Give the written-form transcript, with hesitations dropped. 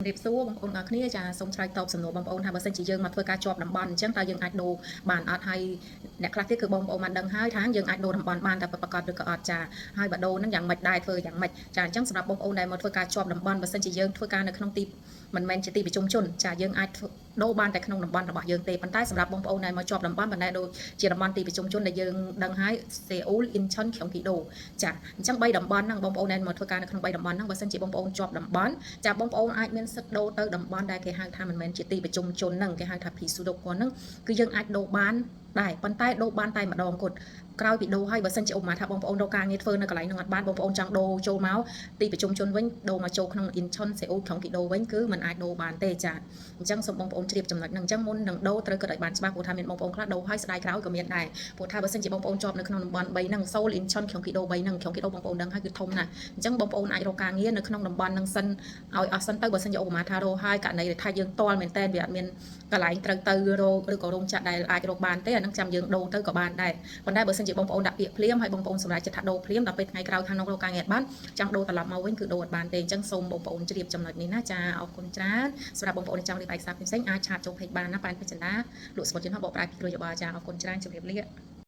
រៀបសួរបងប្អូនអរគ្នាចាសូមឆ្លើយតបសំណួរបងប្អូនថាបើសិនជាយើងមកធ្វើការជាប់តំបន់អញ្ចឹងតើយើងអាចដូរបានអត់ហើយអ្នកខ្លះទៀតគឺបងប្អូនបានដឹងហើយថាយើងអាចដូរតំបន់បានតែប្រកបឬក៏អត់ចាហើយបើដូរហ្នឹងយ៉ាងម៉េចដែរធ្វើយ៉ាងម៉េចចាអញ្ចឹងសម្រាប់បងប្អូនដែលមកធ្វើការជាប់តំបន់បើសិនជាយើងធ្វើការនៅក្នុងទីមិនមែនជាទីប្រជុំជនចាយើងអាចដូរបានតែក្នុងតំបន់របស់យើងទេប៉ុន្តែសម្រាប់បងប្អូនដែលមកជាប់តំបន់បណ្ដែលដូចជាតំបន់ទីប្រជុំជនដែលយើងដឹងហើយសេអ៊ូលអ៊ីនឆុនក្រុងគីដូចាអញ្ចឹង3តំបន់ហ្នឹងបងប្អូនដែលមកធ្វើការនៅក្នុង3តំបន់ហ្នឹងបើសិនជាបងប្អូនជាប់តំបន់ចាបងប្អូនអាចមានសិទ្ធិដូរទៅតំបន់ដែលគេហៅថាមិនមែនជាទីប្រជុំជនហ្នឹងគេហៅថា Pisudo ហ្នឹងគឺយើងអាចដូរបានដែរប៉ុន្តែដូរបានតែម្ដងគត់ក្រោយពីដូរហើយបើសិនជាឧបមាថាបងប្អូនរកការងារធ្វើនៅកន្លែងហ្នឹងអត់បានបងប្អូនចង់ដូរចូលមកទីប្រជុំជនវិញដូរមកចូលក្នុង Incheon Seoul ក្រុងគីដូវិញគឺมันអាចដូរបានទេចាអញ្ចឹងសូមបងប្អូនជ្រាបចំណុចហ្នឹងអញ្ចឹងមុននឹងដូរត្រូវគិតឲ្យបានច្បាស់ព្រោះថាមានបងប្អូនខ្លះដូរហើយស្ដាយក្រោយក៏មានដែរព្រោះថាបើសិនជាបងប្អូនជាប់នៅក្នុងតំបន់3ហ្នឹង Seoul Incheon ក្រុងគីដូ3ហ្នឹងក្រុងគីដូបងប្អូនដឹងហើយគឺធំណាស់អញ្ចឹងបងប្អូនអាចរកការងារនៅក្នុងតំបន់ហ្នឹងសិនឲ្យអស់សិនទៅបើសិនជាឧបមាថារកហើយករណីថាយើងតល់មែនតើវាអត់មានកន្លែងត្រូវទៅរកឬក៏រោងចក្រដែលអាចរកបានទេអាហ្នឹងចាំយើងដូរទៅក៏បានដែរប៉ុន្តែបើសិនជាបងប្អូនដាក់ពាក្យភ្លាមហើយបងប្អូនសម្រាប់ចិត្តថាដូរភ្លាមដល់ពេលថ្ងៃក្រោយខាងនោះរកការងារបានចង់ដូរត្រឡប់មកវិញគឺដូរអត់បានទេអញ្ចឹងសូមបងប្អូនជ្រាបចំណុចនេះណាចាអរគុណច្រើនសម្រាប់បងប្អូនដែលចង់រៀបឯកសារផ្សេងៗអាចឆាតចូលពេកបានណាប៉ែនពេជ្រចិន្តាលោកស្វត់ជិនហបបកប្រាយពីគ្រូយោបល់ចាអរគុណច្រើនជម្រាបលា